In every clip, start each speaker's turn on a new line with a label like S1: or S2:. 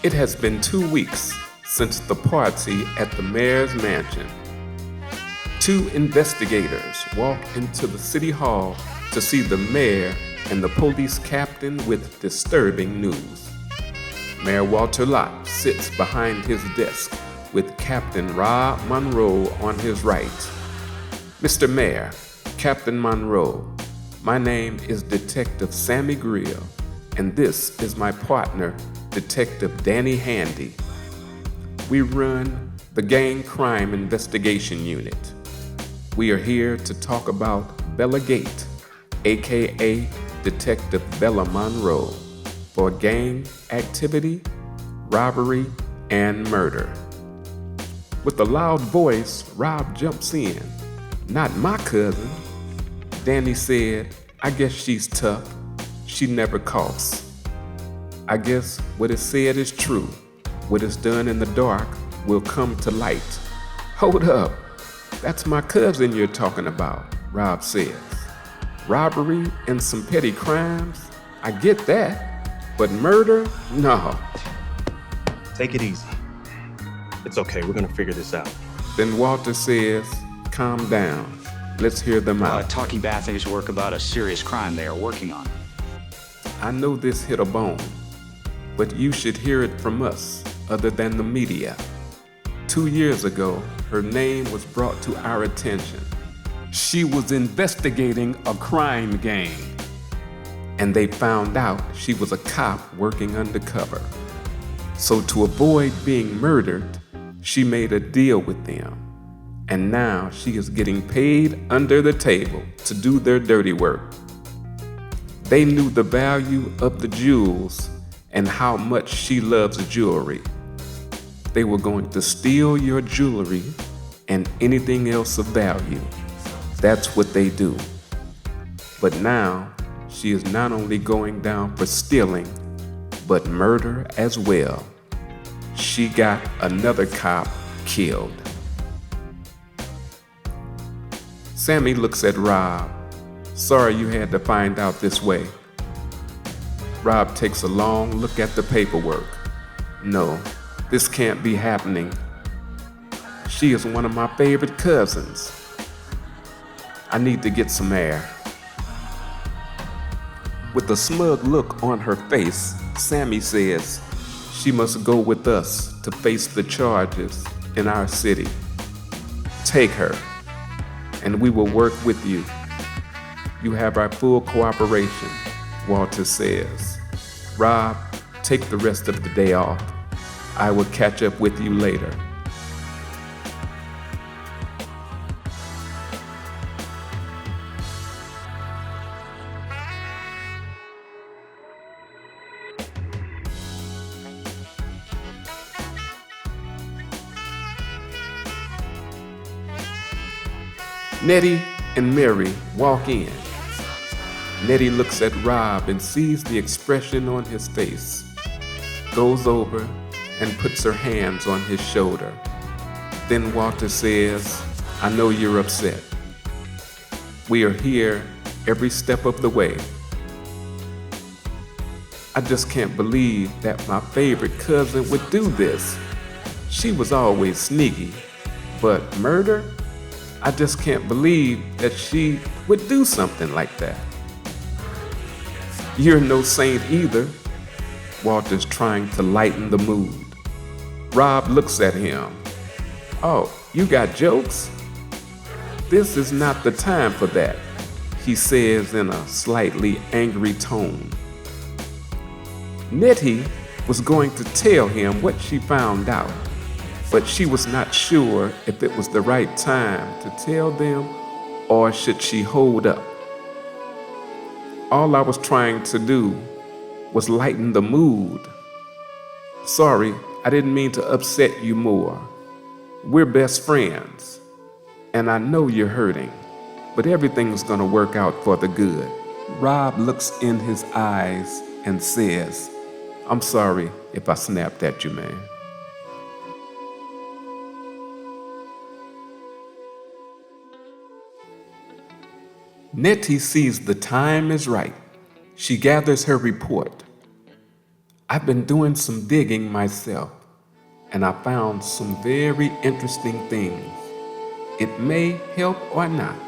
S1: It has been 2 weeks since the party at the mayor's mansion. 2 investigators walk into the city hall to see the mayor and the police captain with disturbing news. Mayor Walter Lott sits behind his desk with Captain Rob Monroe on his right. Mr. Mayor, Captain Monroe, my name is Detective Sammy Grill, and this is my partner, Detective Danny Handy. We run the Gang Crime Investigation Unit. We are here to talk about Bella Gate, aka Detective Bella Monroe, for gang activity, robbery, and murder. With a loud voice, Rob jumps in. Not my cousin. Danny said, I guess she's tough. She never coughs. I guess what is said is true. What is done in the dark will come to light. Hold up. That's my cousin you're talking about, Rob says. Robbery and some petty crimes? I get that. But murder? No.
S2: Take it easy. It's okay, we're gonna figure this out.
S1: Then Walter says, calm down. Let's hear them out.
S3: Talking bad things work about a serious crime they are working on.
S1: I know this hit a bone, but you should hear it from us, other than the media. 2 years ago, her name was brought to our attention. She was investigating a crime gang, and they found out she was a cop working undercover. So to avoid being murdered, she made a deal with them, and now she is getting paid under the table to do their dirty work. They knew the value of the jewels and how much she loves jewelry. They were going to steal your jewelry and anything else of value. That's what they do. But now, she is not only going down for stealing, but murder as well. She got another cop killed. Sammy looks at Rob. Sorry you had to find out this way. Rob takes a long look at the paperwork. No, this can't be happening. She is one of my favorite cousins. I need to get some air. With a smug look on her face, Sammy says she must go with us to face the charges in our city. Take her, and we will work with you. You have our full cooperation, Walter says. Rob, take the rest of the day off. I will catch up with you later. Nettie and Mary walk in. Nettie looks at Rob and sees the expression on his face, goes over and puts her hands on his shoulder. Then Walter says, I know you're upset. We are here every step of the way. I just can't believe that my favorite cousin would do this. She was always sneaky, but murder? I just can't believe that she would do something like that. You're no saint either. Walter's trying to lighten the mood. Rob looks at him. Oh, you got jokes? This is not the time for that, he says in a slightly angry tone. Nettie was going to tell him what she found out, but she was not sure if it was the right time to tell them or should she hold up. All I was trying to do was lighten the mood. Sorry, I didn't mean to upset you more. We're best friends, and I know you're hurting, but everything's gonna work out for the good. Rob looks in his eyes and says, I'm sorry if I snapped at you, man. Nettie sees the time is right. She gathers her report. I've been doing some digging myself, and I found some very interesting things. It may help or not,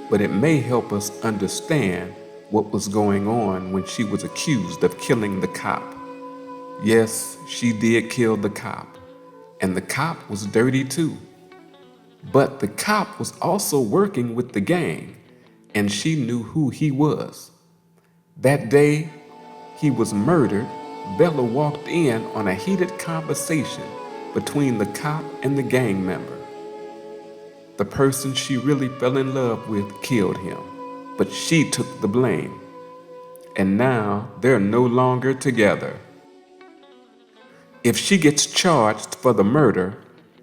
S1: but it may help us understand what was going on when she was accused of killing the cop. Yes, she did kill the cop, and the cop was dirty too. But the cop was also working with the gang, and she knew who he was. That day he was murdered, Bella walked in on a heated conversation between the cop and the gang member. The person she really fell in love with killed him, but she took the blame. And now they're no longer together. If she gets charged for the murder,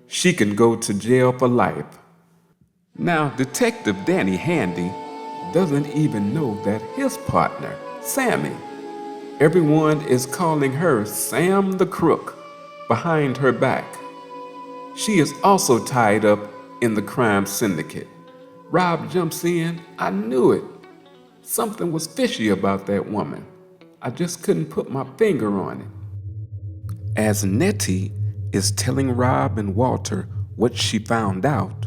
S1: she can go to jail for life. Now, Detective Danny Handy doesn't even know that his partner, Sammy, everyone is calling her Sam the Crook behind her back. She is also tied up in the crime syndicate. Rob jumps in. I knew it. Something was fishy about that woman. I just couldn't put my finger on it. As Nettie is telling Rob and Walter what she found out,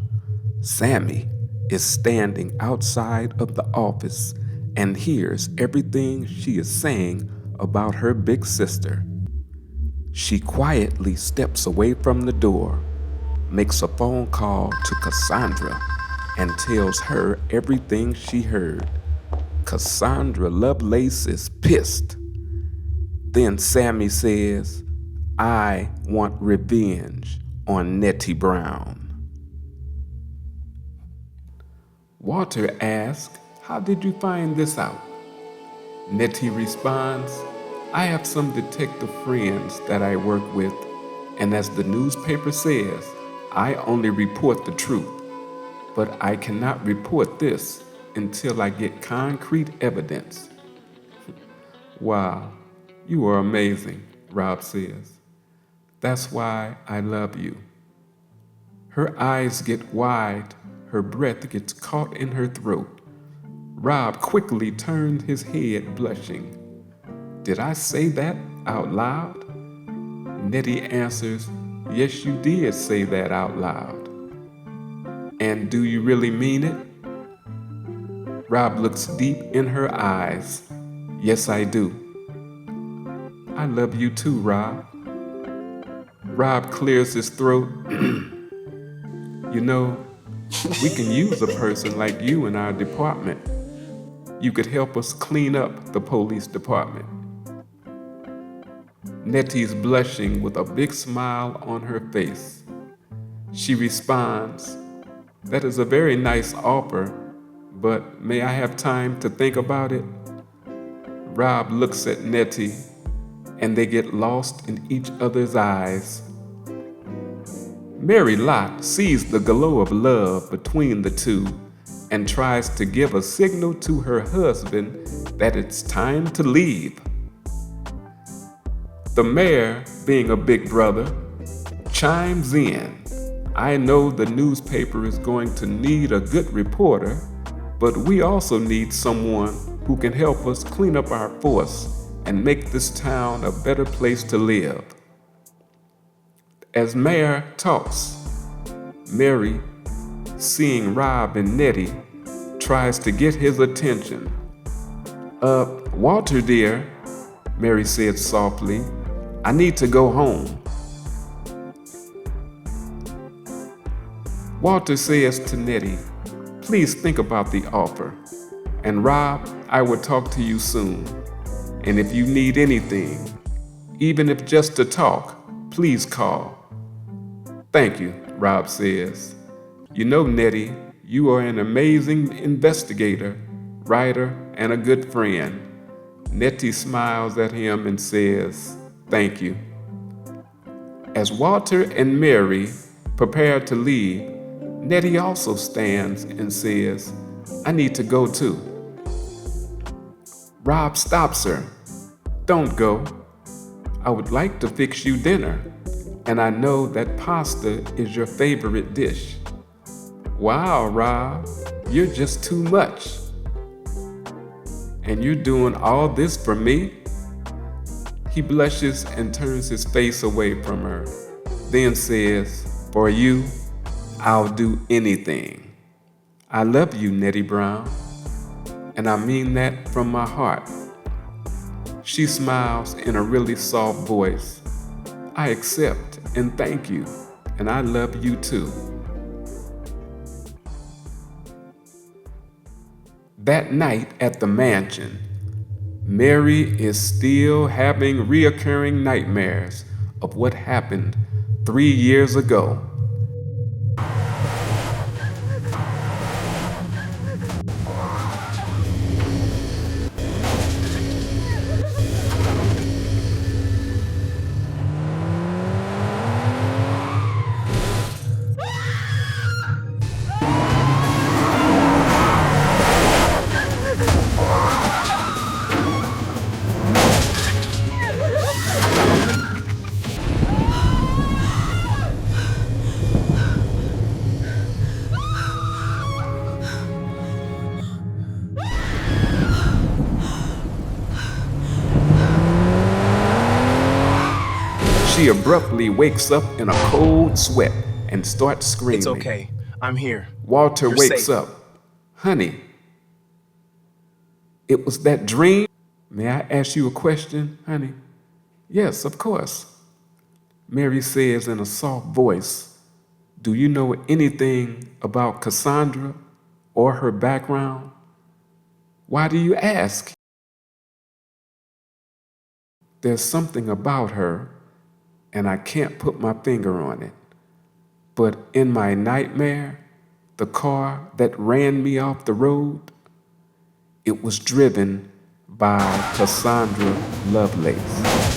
S1: Sammy is standing outside of the office and hears everything she is saying about her big sister. She quietly steps away from the door, makes a phone call to Cassandra, and tells her everything she heard. Cassandra Lovelace is pissed. Then Sammy says, I want revenge on Nettie Brown. Walter asks, how did you find this out? Nettie responds, I have some detective friends that I work with, and as the newspaper says, I only report the truth, but I cannot report this until I get concrete evidence. Wow, you are amazing, Rob says. That's why I love you. Her eyes get wide, her breath gets caught in her throat. Rob quickly turned his head, blushing. Did I say that out loud? Nettie answers, yes, you did say that out loud. And do you really mean it? Rob looks deep in her eyes. Yes, I do. I love you too, Rob. Rob clears his throat. You know, we can use a person like you in our department. You could help us clean up the police department. Nettie's blushing with a big smile on her face. She responds, that is a very nice offer, but may I have time to think about it? Rob looks at Nettie, and they get lost in each other's eyes. Mary Lott sees the glow of love between the two and tries to give a signal to her husband that it's time to leave. The mayor, being a big brother, chimes in. I know the newspaper is going to need a good reporter, but we also need someone who can help us clean up our force and make this town a better place to live. As Mayor talks, Mary, seeing Rob and Nettie, tries to get his attention. Walter dear, Mary said softly, I need to go home. Walter says to Nettie, please think about the offer. And Rob, I will talk to you soon. And if you need anything, even if just to talk, please call. Thank you, Rob says. You know, Nettie, you are an amazing investigator, writer, and a good friend. Nettie smiles at him and says, thank you. As Walter and Mary prepare to leave, Nettie also stands and says, I need to go too. Rob stops her. Don't go. I would like to fix you dinner, and I know that pasta is your favorite dish. Wow, Rob, you're just too much. And you're doing all this for me? He blushes and turns his face away from her, then says, "For you, I'll do anything. I love you, Nettie Brown, and I mean that from my heart." She smiles in a really soft voice. "I accept and thank you, and I love you too." That night at the mansion, Mary is still having reoccurring nightmares of what happened 3 years ago. She abruptly wakes up in a cold sweat and starts screaming.
S2: It's okay. I'm here.
S1: Walter
S2: You're
S1: wakes
S2: safe.
S1: up. "Honey, it was that dream? May I ask you a question, honey?" "Yes, of course." Mary says in a soft voice, "Do you know anything about Cassandra or her background?" "Why do you ask?" "There's something about her, and I can't put my finger on it. But in my nightmare, the car that ran me off the road, it was driven by Cassandra Lovelace."